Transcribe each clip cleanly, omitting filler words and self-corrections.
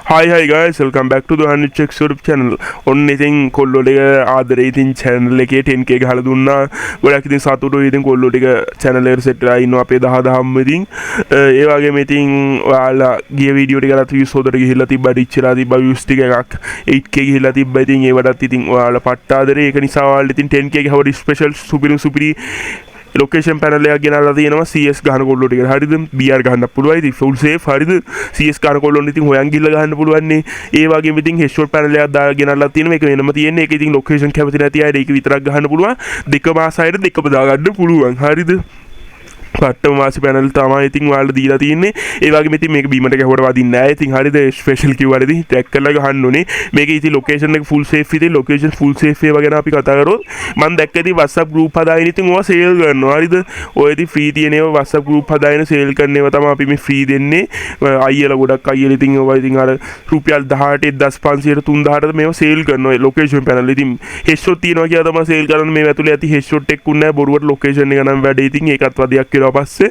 Hi guys, welcome back to the Hanchek YouTube channel. ඔන්න ඉතින් කොල්ලෝ ටික ආදරේ ඉතින් channel එකේ 10k ගහලා දුන්නා. ගොඩක් ඉතින් සතුටුයි ඉතින් කොල්ලෝ ටික channel එකට set වෙලා ඉන්නවා අපේ 10 ඉතින් ඒ වගේම ඉතින් ඔයාලා ගිය වීඩියෝ ටිකලත් views හොදට ගිහිල්ලා තිබ්බා ඩිච්චලා තිබ්බා views ටික එකක් 8k ගිහිල්ලා තිබ්බා ඉතින් ඒවටත් ඉතින් ඔයාලා පට්ට ආදරේ ඒක නිසා ඔයාලා ඉතින් 10k ගහවට special සුපිරි लोकेशन पैनल ගෙනල්ලා තියෙනවා CS ගහන කොල්ලෝ ටික හරිද BR ගහන්න පුළුවන් ඉතින් full safe හරිද CS ගහන කොල්ලොන් ඉතින් හොයන් ගිහලා ගහන්න පුළුවන් නේ ඒ වගේම ඉතින් headshot පැනල් එකක් දාලා ගෙනල්ලා තියෙනවා මේක වෙනම තියෙන්නේ ඒක ඉතින් ලොකේෂන් කැමති නැති අය ඒක විතරක් ගහන්න පුළුවන් දෙකම ආසයිඩ් දෙකම දාගන්න පුළුවන් හරිද පට්ටම මාසි පැනල් තමයි ඉතින් ඔයාලට දීලා තියෙන්නේ ඒ වගේම ඉතින් මේක බීමට ගැහුවට වදින්නේ නැහැ ඉතින් හරිද ස්පෙෂල් කිව්වට ඉතින් ටැග් කරලා ගහන්න ඕනේ මේකේ ඉතින් ලොකේෂන් එක ෆුල් සේෆ් ඉතින් ලොකේෂන් ෆුල් සේෆ් ඒවා ගැන අපි කතා කරොත් මම දැක්ක ඉතින් WhatsApp group හදාගෙන ඉතින් ඕවා සේල් කරනවා හරිද ඔය ඉතින් ෆ්‍රී තියෙන ඒවා WhatsApp group හදාගෙන සේල් කරන ඒවා තමයි අපි මේ ෆ්‍රී දෙන්නේ අයියලා ගොඩක් අයියලා ඉතින් ඕවා ඉතින් අර රුපියල් 18 1500 3000ට මේවා සේල් කරනවා ලොකේෂන් පැනල් ඉතින් headshot තියනවා කියලා තමයි සේල් කරන්නේ මේ ඇතුලේ ඇති headshot එකක් උන්නේ නැහැ බොරුවට ලොකේෂන් එක නම් වැඩේ ඉතින් ඒකත් වදියක් කියලා පස්සේ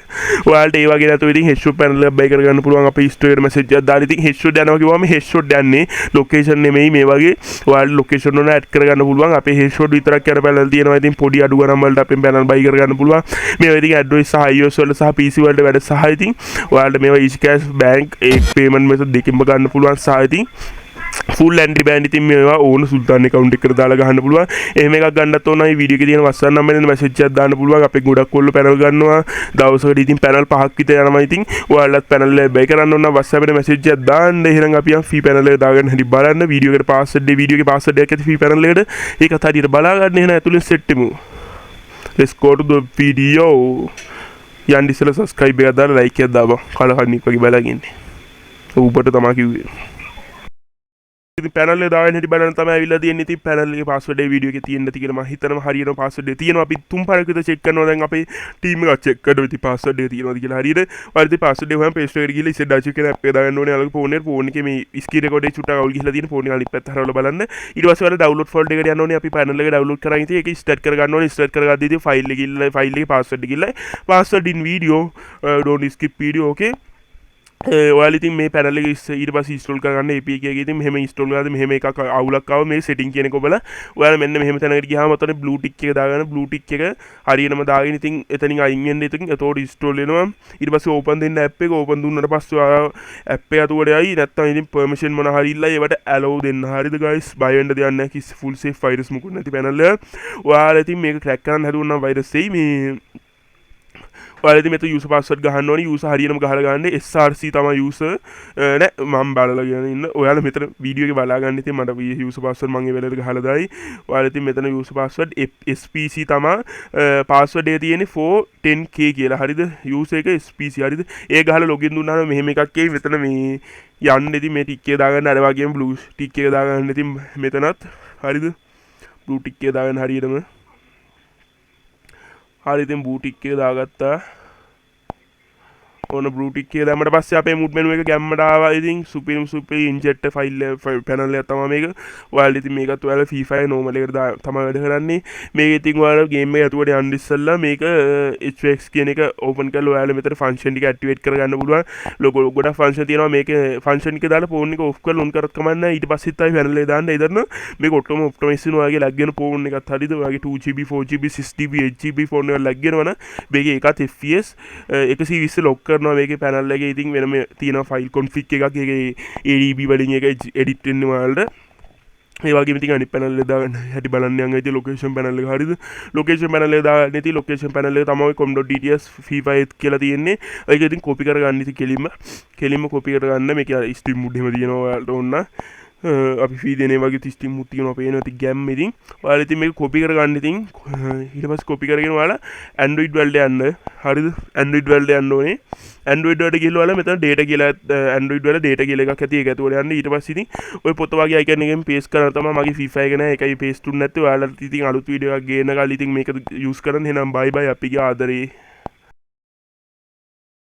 ඔයාලට ඒ වගේ නැතුව ඉතින් headshot panel එකක් බයි කරගන්න පුළුවන් අපේ Instagram එකට message එකක් දාලා ඉතින් headshot යනවා කිව්වම headshot යන්නේ location නෙමෙයි මේ වගේ ඔයාලට location වල add කරගන්න පුළුවන් අපේ headshot විතරක් යන panel තියෙනවා ඉතින් පොඩි අඩු ගණන් වලට අපෙන් panel බයි කරගන්න පුළුවන් මේවා ඉතින් Android සහ iOS වල සහ PC වලට වැඩ සහ ඉතින් ඔයාලට මේවා easycash bank ඒ payment method දෙකෙන්ම ගන්න පුළුවන් සහ ඉතින් full anti ban ඉතින් මේවා ඕන සුල්තාන් account එකට දාලා ගහන්න පුළුවන්. එහෙම එකක් ගන්නත් ඕන මේ වීඩියෝ එකේ තියෙන WhatsApp number එකෙන් message එකක් දාන්න පුළුවන්. අපේ ගොඩක් කොල්ලෝ panel ගන්නවා. දවසකට ඉතින් panel 5ක් විතර යනවා ඉතින් ඔයාලත් panel එක බයි කරන්න ඕන WhatsApp එකේ message එකක් දාන්න. එහෙනම් අපි යන් free panel එක දාගන්න හැටි බලන්න. වීඩියෝ එකට password වීඩියෝ එකේ password එකක් ඇති free panel එකට. ඒකත් හරියට බලා ගන්න. එහෙනම් ඇතුලෙන් set වෙමු. Let's go to the video. යන්න ඉස්සෙල්ලා subscribe එකක් දාලා like එකක් දාපන්. කලකන්නික් වගේ බලන් ඉන්නේ. ඌපට තමයි කිව්වේ. ඉතින් පැනල් එක දාගෙන හිටි බලන්න තමයි අවිල්ලා තියෙන්නේ. ඉතින් පැනල් එකේ පාස්වර්ඩ් එක වීඩියෝ එකේ තියෙන්න ඇති කියලා මම හිතනවා හරියටම පාස්වර්ඩ් එක තියෙනවා. අපි තුන් පාරක් විතර චෙක් කරනවා දැන් අපේ ටීම් එක චෙක් කරනවා ඉතින් පාස්වර්ඩ් එක තියෙනවද කියලා හරියට. ඔයාලා ඉතින් පාස්වර්ඩ් එක හොයන් Play Store එකට ගිහලා ඉස්සෙල්ලා ඩාච් කියන ඇප් එක දාගන්න ඕනේ. ඔයාලගේ ෆෝන් එකේ මේ ස්ක්‍රීන් රෙකෝඩර් එක චුට්ටක් අවුල් ගිහලා තියෙන ෆෝන් එක අනිත් පැත්ත හරවලා බලන්න. ඊට පස්සේ ඔයාලා ඩවුන්ලෝඩ් ෆෝල්ඩර් එකට යන්න ඕනේ. අපි පැනල් එක ඩවුන්ලෝඩ් කරන් ඉතින් ඒක ස්ටාර්ට් කරගන්න ඕනේ. ස්ටාර්ට් කරගද්දී ඉතින් ෆයිල් එක ගිහලා ෆයිල් එකේ පාස්වර්ඩ් ගිහලා password in video don't skip video okay ඔයාලා ඉතින් මේ පැනල් එක ඊට පස්සේ ඉන්ස්ටෝල් කරගන්න APK එකේ ඉතින් මෙහෙම ඉන්ස්ටෝල් කරලා මෙහෙම එකක් අවුලක් ආව මේ සෙටින් කියන එක ඔබලා ඔයාලා මෙන්න මෙහෙම තැනකට ගියාම ඔතන බ්ලූ ටික් එක දාගන්න බ්ලූ ටික් එක හරියටම දාගෙන ඉතින් එතනින් අයින් වෙන්න ඉතින් එතකොට ඉන්ස්ටෝල් වෙනවා ඊට පස්සේ ඕපන් දෙන්න ඇප් එක ඕපන් දුන්නාට පස්සේ ඔයා ඇප් එක අතුවට යයි නැත්නම් ඉතින් පර්මිෂන් මොන හරි ඉල්ලයි ඒවට ඇලෝව් දෙන්න හරිද ගයිස් බය වෙන්න දෙයක් නැහැ කිසි ෆුල් සේෆ් වෛරස් මුකුත් නැති පැනල් එක ඔයාලා ඉතින් මේක ක්‍රැක් කරන්න හදුවනම් වෛරස් එයි මේ ඔයාලා ඉතින් මෙතන user password ගහන්න ඕනේ user හරියටම ගහලා ගන්න SRC තමයි user නෑ මම බලලා කියන ඉන්න ඔයාලා මෙතන වීඩියෝ එකේ බලා ගන්න ඉතින් මට user password මම ඒ වෙලාවට ගහලා දායි ඔයාලා ඉතින් මෙතන user password SPC තමයි password එක තියෙන්නේ 410k කියලා හරිද user එක SPC හරිද ඒ ගහලා login දුන්නාම මෙහෙම එකක් එයි මෙතන මේ යන්න ඉතින් මේ ටික් එක දාගන්න අර වගේම blue ටික් එක දාගන්න ඉතින් මෙතනත් හරිද blue ටික් එක දාගන්න හරියටම හරි ඉතින් blue tick එක දාගත්තා ඕන blue tick එක දැම්මට පස්සේ අපේ mood menu එක ගැම්මට ආවා ඉතින් super inject file panel එක තමයි මේක ඔයාලා ඉතින් මේකත් ඔයාලා free fire normal එකට තමයි වැඩ කරන්නේ මේක ඉතින් ඔයාලා game එක ඇතුළට යන්න ඉස්සෙල්ලා මේක HX කියන එක open කරලා ඔයාලා මෙතන function ටික activate කරගන්න පුළුවන් ලොකෝ ගොඩක් function තියෙනවා මේක function එක දාලා phone එක off කරලා on කරත් කමක් නැහැ ඊට පස්සෙත් ආයි panel එක දාන්න ඉතින් මේක ඔක්කොම optimize වෙනවා වගේ lag වෙන phone එකත් හරිද ඔයාගේ 2GB 4GB 6GB 8GB phone එක lag වෙනවනම් මේක එකත් FPS 120 lock කරනවා මේකේ පැනල් එකේ ඉතින් වෙනම තියෙන ෆයිල් කොන්ෆිග් එකක් ඒකේ ADB වලින් එක එඩිට් වෙන්න වලට ඒ වගේම ඉතින් අනිත් පැනල් එක දාගන්න හැටි බලන්න යන් ඉතින් ලොකේෂන් පැනල් එක හරියද ලොකේෂන් පැනල් එක දාගන්න ඉතින් ලොකේෂන් පැනල් එක තමයි com.dts FIFA කියලා තියෙන්නේ ඒක ඉතින් කොපි කරගන්න ඉතින් කෙලින්ම කොපි කරගන්න මේක ස්ට්‍රීම් මුඩ් එහෙම තියෙනවා ඔයාලට ඕන අපි ෆී දෙනේ වගේ ස්ට්‍රීම් මුඩ් තියෙනවා පේනවා ඉතින් ගැම් ඉතින් ඔයාලා ඉතින් මේක කොපි කරගන්න ඉතින් ඊට පස්සේ කොපි කරගෙන ඔයාලා Android වලට යන්න හරිද Android වලට යන්න ඕනේ Android වලට ගිහලා ඔයාලා මෙතන data කියලා Android වල data කියලා එකක් ඇති ඒක ඇතුළට යන්න ඊට පස්සේ ඉතින් ඔය පොත වගේ icon එකෙන් paste කරලා තමයි මගේ FIFA එක නෑ ඒකයි paste උන්නේ නැත්තේ ඔයාලා ඉතින් අලුත් වීඩියෝ එකක් ගේන කල් ඉතින් මේක use කරන්න එහෙනම් bye bye අපි ආදරේ